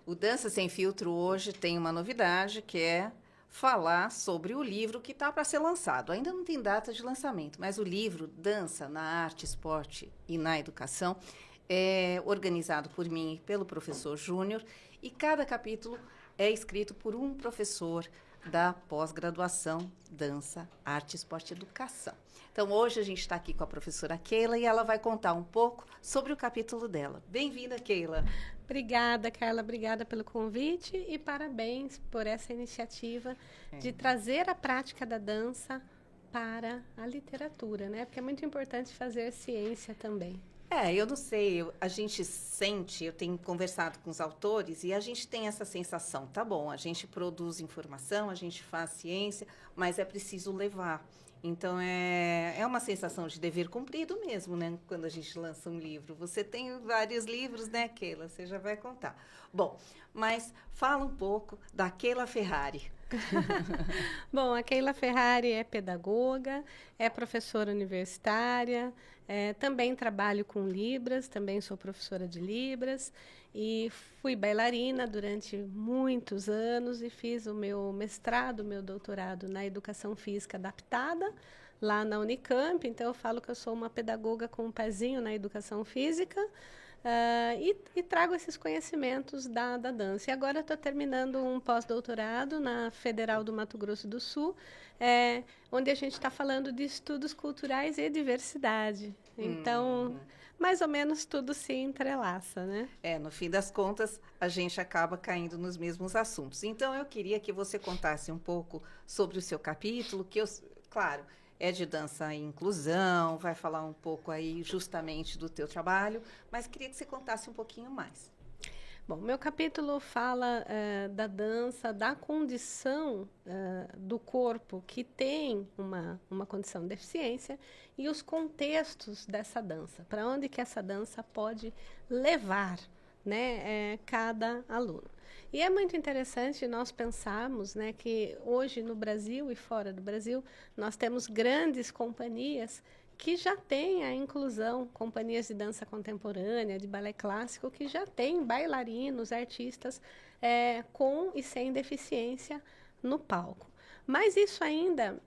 O Dança Sem Filtro hoje tem uma novidade, que é falar sobre o livro que está para ser lançado. Ainda não tem data de lançamento, mas o livro Dança na Arte, Esporte e na Educação é organizado por mim e pelo professor Júnior, e cada capítulo é escrito por um professor da pós-graduação Dança, Arte, Esporte e Educação. Então, hoje a gente está aqui com a professora Keila e ela vai contar um pouco sobre o capítulo dela. Bem-vinda, Keila. Obrigada, Carla. Obrigada pelo convite e parabéns por essa iniciativa de trazer a prática da dança para a literatura, né? Porque é muito importante fazer ciência também. Eu não sei, a gente sente, eu tenho conversado com os autores e a gente tem essa sensação, tá bom, a gente produz informação, a gente faz ciência, mas é preciso levar. Então, é uma sensação de dever cumprido mesmo, né? Quando a gente lança um livro. Você tem vários livros, né, Keila? Você já vai contar. Bom, mas fala um pouco da Keila Ferrari. Bom, a Keila Ferrari é pedagoga, é professora universitária, também trabalho com Libras, também sou professora de Libras e fui bailarina durante muitos anos e fiz o meu mestrado, meu doutorado na Educação Física Adaptada, lá na Unicamp. Então, eu falo que eu sou uma pedagoga com um pezinho na Educação Física. E trago esses conhecimentos da dança. E agora estou terminando um pós-doutorado na Federal do Mato Grosso do Sul, onde a gente está falando de estudos culturais e diversidade. Então, mais ou menos tudo se entrelaça, né? No fim das contas, a gente acaba caindo nos mesmos assuntos. Então, eu queria que você contasse um pouco sobre o seu capítulo, claro, é de dança e inclusão, vai falar um pouco aí justamente do teu trabalho, mas queria que você contasse um pouquinho mais. Bom, meu capítulo fala da dança, da condição do corpo que tem uma condição de deficiência e os contextos dessa dança, para onde que essa dança pode levar, né, cada aluno. E é muito interessante nós pensarmos, né, que hoje no Brasil e fora do Brasil, nós temos grandes companhias que já têm a inclusão, companhias de dança contemporânea, de balé clássico, que já têm bailarinos, artistas com e sem deficiência no palco. Mas isso ainda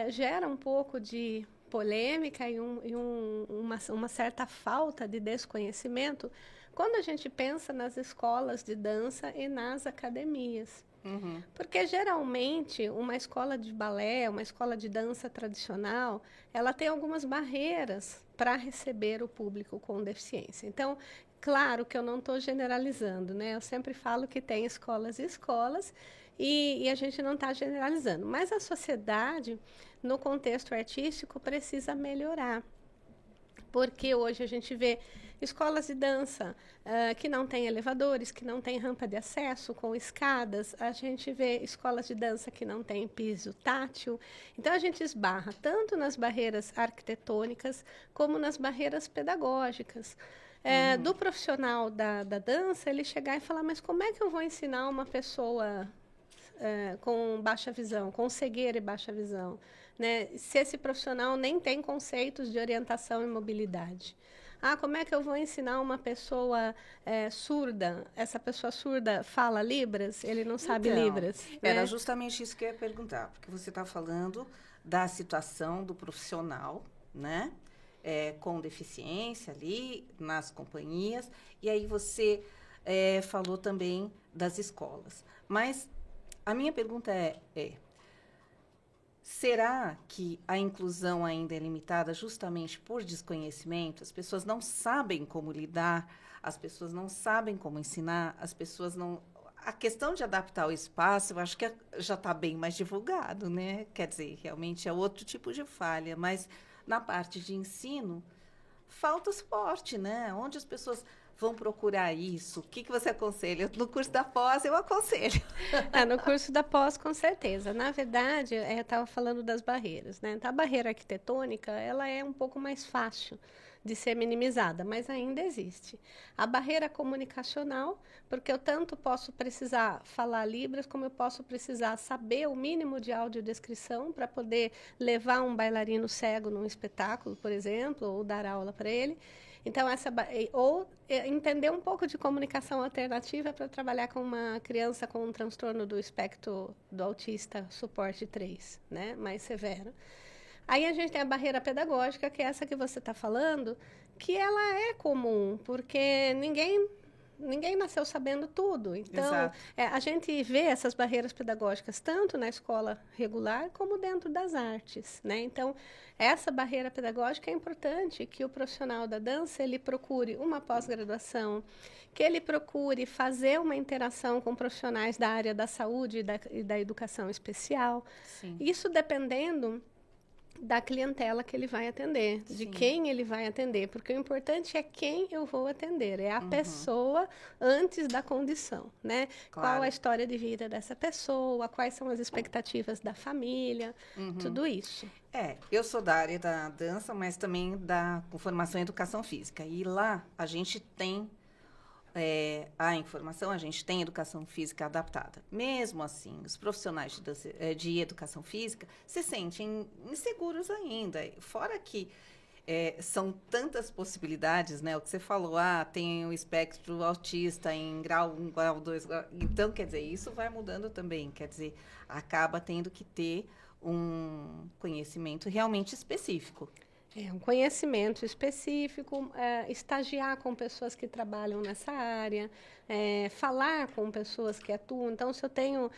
gera um pouco de polêmica e uma certa falta de desconhecimento quando a gente pensa nas escolas de dança e nas academias. Porque, geralmente, uma escola de balé, uma escola de dança tradicional, ela tem algumas barreiras para receber o público com deficiência. Então, claro que eu não estou generalizando, né? Eu sempre falo que tem escolas e escolas e a gente não está generalizando. Mas a sociedade, no contexto artístico, precisa melhorar. Porque hoje a gente vê escolas de dança que não têm elevadores, que não têm rampa de acesso, com escadas. A gente vê escolas de dança que não têm piso tátil. Então, a gente esbarra tanto nas barreiras arquitetônicas como nas barreiras pedagógicas. Do profissional da dança, ele chegar e falar, mas como é que eu vou ensinar uma pessoa com baixa visão, com cegueira e baixa visão, né? Se esse profissional nem tem conceitos de orientação e mobilidade. Como é que eu vou ensinar uma pessoa surda? Essa pessoa surda fala Libras? Ele não sabe Libras. Era justamente isso que eu ia perguntar, porque você está falando da situação do profissional, né? Com deficiência ali nas companhias, e aí você falou também das escolas. Mas a minha pergunta será que a inclusão ainda é limitada justamente por desconhecimento? As pessoas não sabem como lidar, as pessoas não sabem como ensinar, as pessoas não... A questão de adaptar o espaço, eu acho que já está bem mais divulgado, né? Quer dizer, realmente é outro tipo de falha, mas na parte de ensino, falta suporte, né? Onde as pessoas vão procurar isso? O que você aconselha? No curso da pós, eu aconselho. No curso da pós, com certeza. Na verdade, eu estava falando das barreiras, né? Então, a barreira arquitetônica, ela é um pouco mais fácil de ser minimizada, mas ainda existe. A barreira comunicacional, porque eu tanto posso precisar falar Libras, como eu posso precisar saber o mínimo de audiodescrição para poder levar um bailarino cego num espetáculo, por exemplo, ou dar aula para ele. Então, entender um pouco de comunicação alternativa para trabalhar com uma criança com um transtorno do espectro do autista, suporte 3, né? Mais severo. Aí a gente tem a barreira pedagógica, que é essa que você está falando, que ela é comum, porque ninguém nasceu sabendo tudo. Então, a gente vê essas barreiras pedagógicas tanto na escola regular como dentro das artes, né? Então, essa barreira pedagógica é importante que o profissional da dança ele procure uma pós-graduação, que ele procure fazer uma interação com profissionais da área da saúde e da educação especial. Sim. Isso dependendo da clientela que ele vai atender, de quem ele vai atender, porque o importante é quem eu vou atender, é a pessoa antes da condição, né? Claro. Qual a história de vida dessa pessoa, quais são as expectativas da família, tudo isso. Eu sou da área da dança, mas também com formação em educação física, e lá a gente tem a informação, a gente tem educação física adaptada. Mesmo assim, os profissionais de educação física se sentem inseguros ainda. Fora que são tantas possibilidades, né? O que você falou, tem o espectro autista em grau 1, grau 2. Então, quer dizer, isso vai mudando também. Quer dizer, acaba tendo que ter um conhecimento realmente específico. Um conhecimento específico, estagiar com pessoas que trabalham nessa área, falar com pessoas que atuam. Então, se eu tenho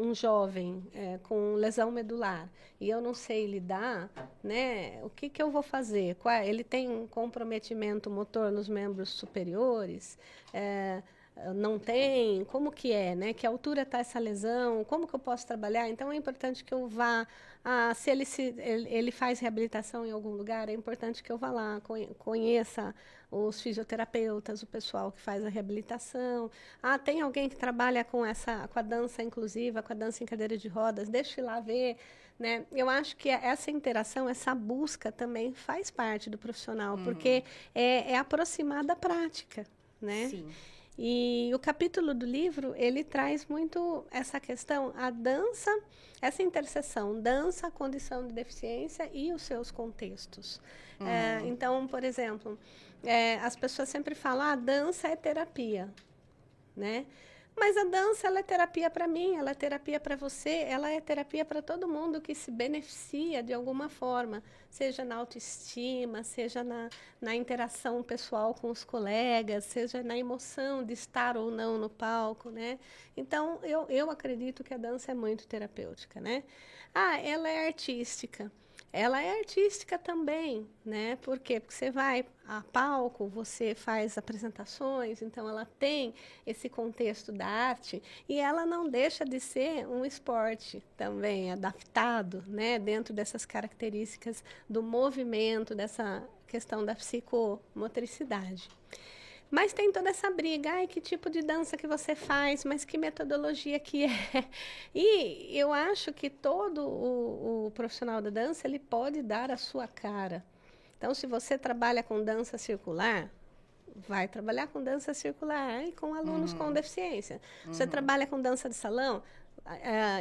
um jovem com lesão medular e eu não sei lidar, né, o que eu vou fazer? Ele tem um comprometimento motor nos membros superiores? Não tem? Como que é, né? Que altura está essa lesão? Como que eu posso trabalhar? Então, é importante que eu vá... se ele faz reabilitação em algum lugar, é importante que eu vá lá, conheça os fisioterapeutas, o pessoal que faz a reabilitação. Tem alguém que trabalha com a dança inclusiva, com a dança em cadeira de rodas, deixa eu ir lá ver, né? Eu acho que essa interação, essa busca também faz parte do profissional, porque é aproximar da prática, né? Sim. E o capítulo do livro, ele traz muito essa questão, a dança, essa interseção, dança, condição de deficiência e os seus contextos. Então, por exemplo, as pessoas sempre falam, a dança é terapia, né? Mas a dança, ela é terapia para mim, ela é terapia para você, ela é terapia para todo mundo que se beneficia de alguma forma, seja na autoestima, seja na interação pessoal com os colegas, seja na emoção de estar ou não no palco, né? Então, eu acredito que a dança é muito terapêutica, né? Ela é artística. Ela é artística também, né? Por quê? Porque você vai a palco, você faz apresentações, então ela tem esse contexto da arte e ela não deixa de ser um esporte também adaptado, né? Dentro dessas características do movimento, dessa questão da psicomotricidade. Mas tem toda essa briga, que tipo de dança que você faz, mas que metodologia que é. E eu acho que todo o profissional da dança, ele pode dar a sua cara. Então, se você trabalha com dança circular, vai trabalhar com dança circular e com alunos com deficiência. Você trabalha com dança de salão,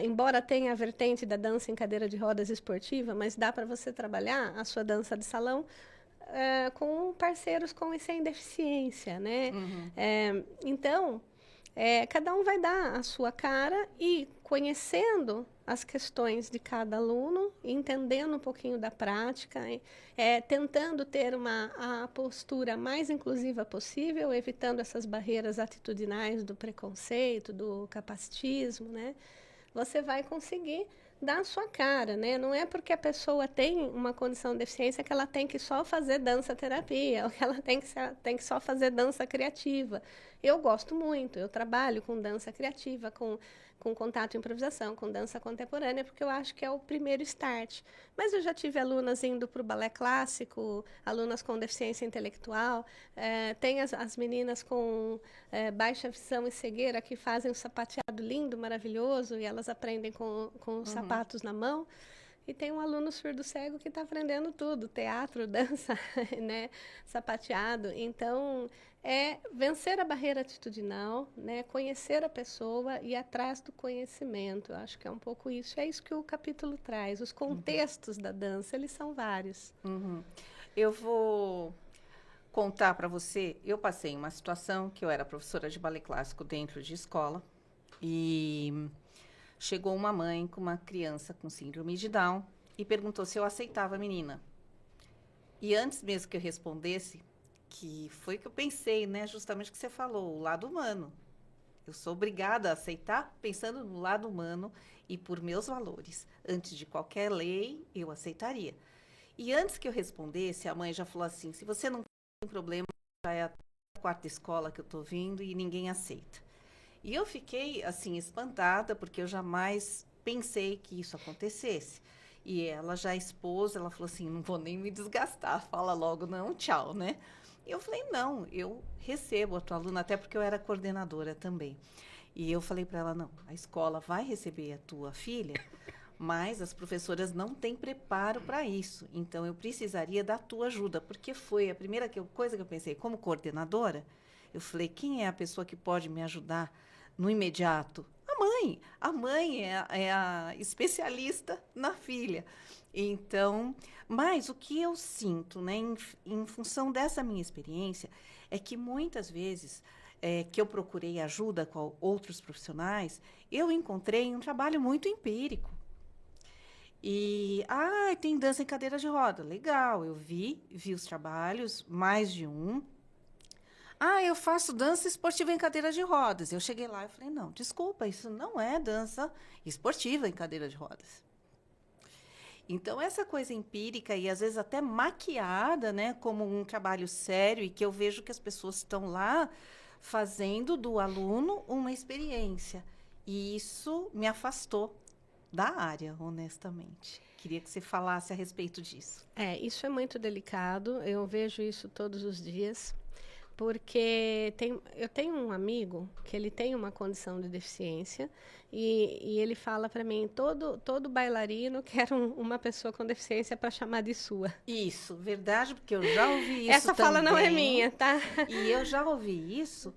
embora tenha a vertente da dança em cadeira de rodas esportiva, mas dá para você trabalhar a sua dança de salão com parceiros com e sem deficiência, né? Então, cada um vai dar a sua cara e conhecendo as questões de cada aluno, entendendo um pouquinho da prática, tentando ter a postura mais inclusiva possível, evitando essas barreiras atitudinais do preconceito, do capacitismo, né? Você vai conseguir dar a sua cara, né? Não é porque a pessoa tem uma condição de deficiência que ela tem que só fazer dança-terapia, ou que ela tem que só fazer dança criativa. Eu gosto muito, eu trabalho com dança criativa, com contato e improvisação, com dança contemporânea, porque eu acho que é o primeiro start. Mas eu já tive alunas indo para o balé clássico, alunas com deficiência intelectual, tem as meninas com baixa visão e cegueira que fazem um sapateado lindo, maravilhoso, e elas aprendem com os sapatos na mão. E tem um aluno surdo-cego que está aprendendo tudo, teatro, dança, né, sapateado. Então, vencer a barreira atitudinal, né, conhecer a pessoa e ir atrás do conhecimento. Eu acho que é um pouco isso. É isso que o capítulo traz. Os contextos da dança, eles são vários. Eu vou contar para você, eu passei uma situação que eu era professora de balé clássico dentro de escola e chegou uma mãe com uma criança com síndrome de Down e perguntou se eu aceitava a menina. E antes mesmo que eu respondesse, que foi que eu pensei, né, justamente o que você falou, o lado humano. Eu sou obrigada a aceitar pensando no lado humano e por meus valores. Antes de qualquer lei, eu aceitaria. E antes que eu respondesse, a mãe já falou assim, se você não tem problema, já é a quarta escola que eu estou vindo e ninguém aceita. E eu fiquei, assim, espantada, porque eu jamais pensei que isso acontecesse. E ela já expôs, ela falou assim, não vou nem me desgastar, fala logo, não, tchau, né? E eu falei, não, eu recebo a tua aluna, até porque eu era coordenadora também. E eu falei para ela, não, a escola vai receber a tua filha, mas as professoras não têm preparo para isso. Então, eu precisaria da tua ajuda, porque foi a primeira coisa que eu pensei, como coordenadora, eu falei, quem é a pessoa que pode me ajudar no imediato? A mãe. A mãe é a especialista na filha. Então, mas o que eu sinto, né, em função dessa minha experiência, é que muitas vezes que eu procurei ajuda com outros profissionais, eu encontrei um trabalho muito empírico. E, tem dança em cadeira de roda. Legal, eu vi os trabalhos, mais de um. Eu faço dança esportiva em cadeira de rodas. Eu cheguei lá e falei, não, desculpa, isso não é dança esportiva em cadeira de rodas. Então, essa coisa empírica e às vezes até maquiada, né, como um trabalho sério e que eu vejo que as pessoas estão lá fazendo do aluno uma experiência. E isso me afastou da área, honestamente. Queria que você falasse a respeito disso. Isso é muito delicado, eu vejo isso todos os dias. Porque eu tenho um amigo que ele tem uma condição de deficiência e ele fala para mim, todo bailarino quer uma pessoa com deficiência para chamar de sua. Isso, verdade, porque eu já ouvi isso Essa também. fala não é minha, tá? E eu já ouvi isso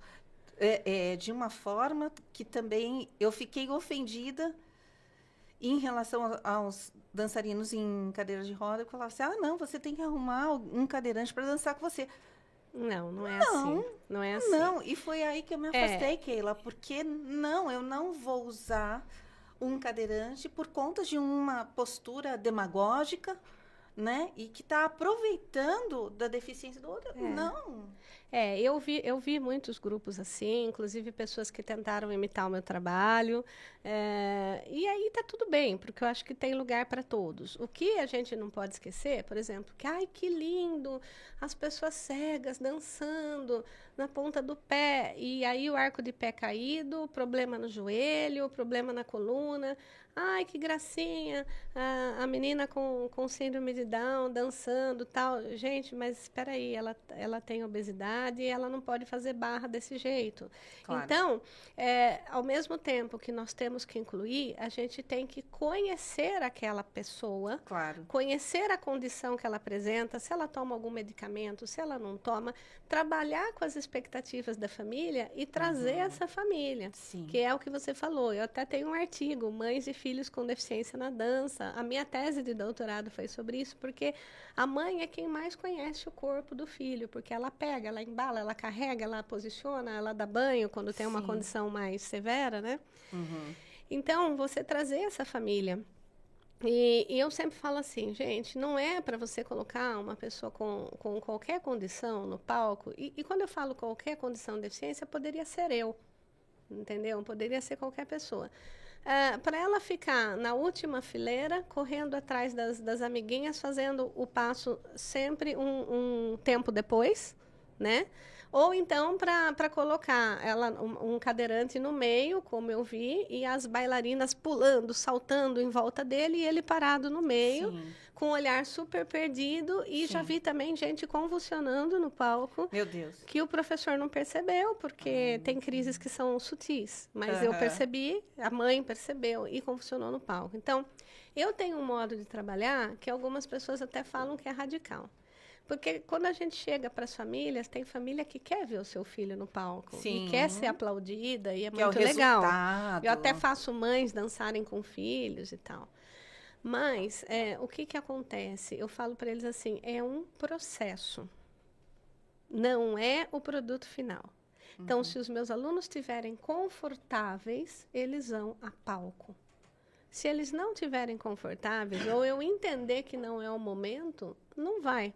de uma forma que também eu fiquei ofendida em relação aos dançarinos em cadeira de roda. Eu falava assim, não, você tem que arrumar um cadeirante para dançar com você. Não é assim. Não é assim. Não, e foi aí que eu me afastei, Keila, porque eu não vou usar um cadeirante por conta de uma postura demagógica, né? E que está aproveitando da deficiência do outro. Não. Eu vi muitos grupos assim, inclusive pessoas que tentaram imitar o meu trabalho. E aí tá tudo bem, porque eu acho que tem lugar para todos. O que a gente não pode esquecer, por exemplo, que que lindo, as pessoas cegas dançando na ponta do pé, e aí o arco de pé caído, problema no joelho, problema na coluna. Ai, que gracinha, a menina com síndrome de Down dançando tal. Gente, mas espera aí, ela tem obesidade e ela não pode fazer barra desse jeito. Claro. Então, ao mesmo tempo que nós temos que incluir, a gente tem que conhecer aquela pessoa, claro, conhecer a condição que ela apresenta, se ela toma algum medicamento, se ela não toma, trabalhar com as expectativas da família e trazer essa família, sim, que é o que você falou. Eu até tenho um artigo, Mães e Filhos com Deficiência na Dança. A minha tese de doutorado foi sobre isso, porque a mãe é quem mais conhece o corpo do filho, porque ela pega, ela embala, ela carrega, ela posiciona, ela dá banho quando tem uma condição mais severa, né? Então, você trazer essa família. E eu sempre falo assim, gente, não é para você colocar uma pessoa com qualquer condição no palco. E quando eu falo qualquer condição de deficiência, poderia ser eu, entendeu? Poderia ser qualquer pessoa. Para ela ficar na última fileira, correndo atrás das amiguinhas, fazendo o passo sempre um tempo depois, né? Ou então para colocar ela um cadeirante no meio, como eu vi, e as bailarinas pulando, saltando em volta dele, e ele parado no meio, com o olhar super perdido. E já vi também gente convulsionando no palco. Meu Deus. Que o professor não percebeu, porque tem crises que são sutis. Mas eu percebi, a mãe percebeu e convulsionou no palco. Então, eu tenho um modo de trabalhar que algumas pessoas até falam que é radical. Porque quando a gente chega para as famílias, tem família que quer ver o seu filho no palco. E quer ser aplaudida, e é muito legal. Eu até faço mães dançarem com filhos e tal. Mas o que acontece? Eu falo para eles assim, é um processo. não é o produto final. Então, se os meus alunos estiverem confortáveis, eles vão a palco. Se eles não estiverem confortáveis, ou eu entender que não é o momento, não vai.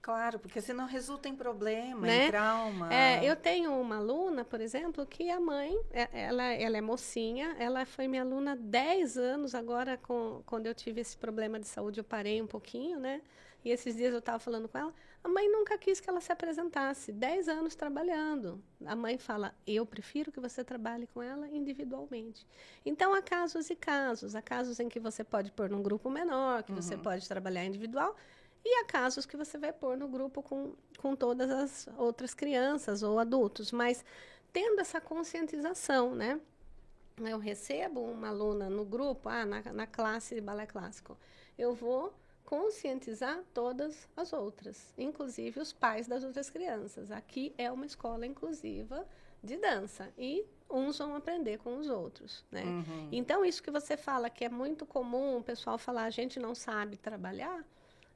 Claro, porque senão resulta em problema, Né? em trauma. Eu tenho uma aluna, por exemplo, que a mãe, ela é mocinha, ela foi minha aluna há 10 anos, agora quando eu tive esse problema de saúde eu parei um pouquinho, né? E esses dias eu estava falando com ela, a mãe nunca quis que ela se apresentasse, 10 anos trabalhando. A mãe fala, eu prefiro que você trabalhe com ela individualmente. Então, há casos e casos. Há casos em que você pode pôr num grupo menor, que você pode trabalhar individual, e há casos que você vai pôr no grupo com todas as outras crianças ou adultos. Mas tendo essa conscientização, né? Eu recebo uma aluna no grupo, na classe de balé clássico. Eu vou conscientizar todas as outras, inclusive os pais das outras crianças. Aqui é uma escola inclusiva de dança e uns vão aprender com os outros, né? Então, isso que você fala que é muito comum o pessoal falar a gente não sabe trabalhar,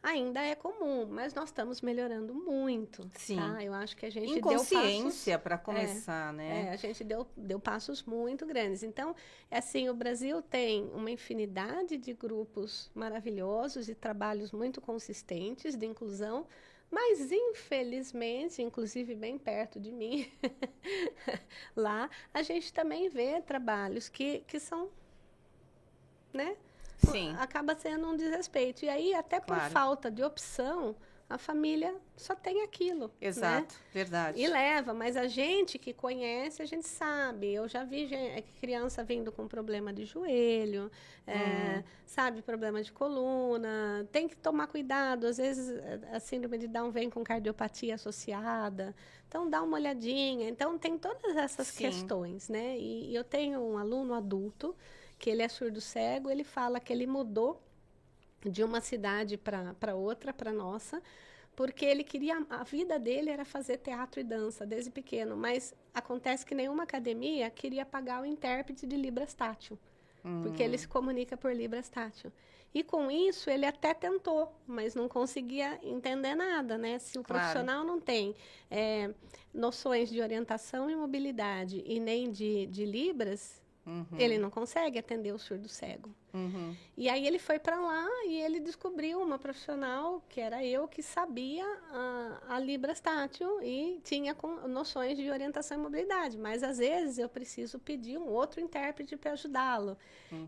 ainda é comum, mas nós estamos melhorando muito. Sim. Tá? Eu acho que a gente deu consciência para começar, né? A gente deu passos muito grandes. Então, assim, o Brasil tem uma infinidade de grupos maravilhosos e trabalhos muito consistentes de inclusão, mas, infelizmente, inclusive bem perto de mim, lá, a gente também vê trabalhos que são, né? Sim. Acaba sendo um desrespeito. E aí, até por falta de opção, a família só tem aquilo. Exato, né? Verdade. E leva, mas a gente que conhece, a gente sabe. Eu já vi criança vindo com problema de joelho, sabe, problema de coluna. Tem que tomar cuidado. Às vezes, a síndrome de Down vem com cardiopatia associada. Então, dá uma olhadinha. Então, tem todas essas questões, né? E eu tenho um aluno adulto que ele é surdo-cego, ele fala que ele mudou de uma cidade para outra, para nossa, porque ele queria, a vida dele era fazer teatro e dança desde pequeno, mas acontece que nenhuma academia queria pagar o intérprete de Libras Tátil, porque ele se comunica por Libras Tátil. E com isso ele até tentou, mas não conseguia entender nada, né? Se o profissional não tem noções de orientação e mobilidade e nem de Libras, ele não consegue atender o surdo-cego. E aí ele foi para lá e ele descobriu uma profissional, que era eu, que sabia a Libras Tátil e tinha noções de orientação e mobilidade. Mas, às vezes, eu preciso pedir um outro intérprete para ajudá-lo.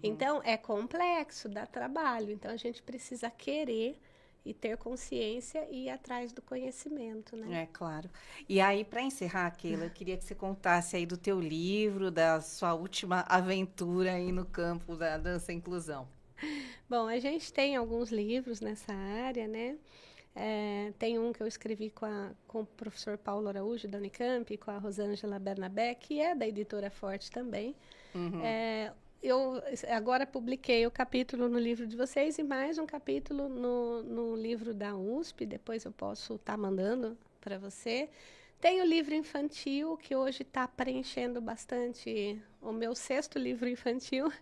Então, é complexo, dá trabalho. Então, a gente precisa querer e ter consciência e ir atrás do conhecimento, né? É, claro. E aí, para encerrar, Keila, eu queria que você contasse aí do teu livro, da sua última aventura aí no campo da dança e inclusão. Bom, a gente tem alguns livros nessa área, né? Tem um que eu escrevi com o professor Paulo Araújo, da Unicamp, com a Rosângela Bernabé, que é da Editora Forte também. Eu agora publiquei o capítulo no livro de vocês e mais um capítulo no livro da USP, depois eu posso estar mandando para você. Tem o livro infantil, que hoje está preenchendo bastante, o meu 6º livro infantil.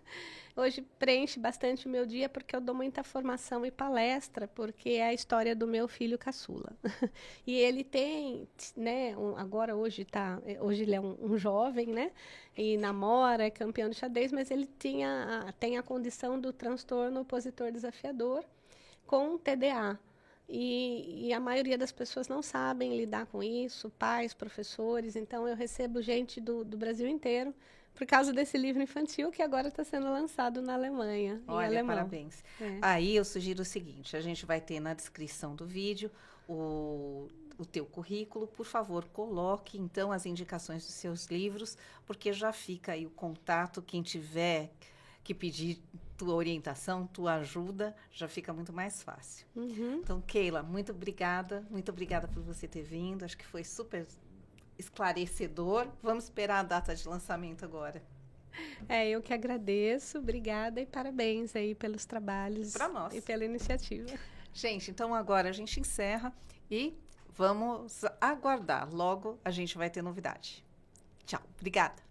Hoje preenche bastante o meu dia, porque eu dou muita formação e palestra, porque é a história do meu filho caçula. E ele tem, né, agora hoje ele é um jovem, né, e namora, é campeão de xadrez, mas ele tem a condição do transtorno opositor desafiador com TDA. E a maioria das pessoas não sabem lidar com isso, pais, professores. Então, eu recebo gente do Brasil inteiro por causa desse livro infantil que agora está sendo lançado na Alemanha, Olha, em alemão. Parabéns. Aí, eu sugiro o seguinte, a gente vai ter na descrição do vídeo o teu currículo. Por favor, coloque, então, as indicações dos seus livros, porque já fica aí o contato, quem tiver que pedir tua orientação, tua ajuda, já fica muito mais fácil. Então, Keila, muito obrigada por você ter vindo, acho que foi super esclarecedor. Vamos esperar a data de lançamento agora. Eu que agradeço, obrigada e parabéns aí pelos trabalhos e pela iniciativa. Gente, então agora a gente encerra e vamos aguardar, logo a gente vai ter novidade. Tchau, obrigada.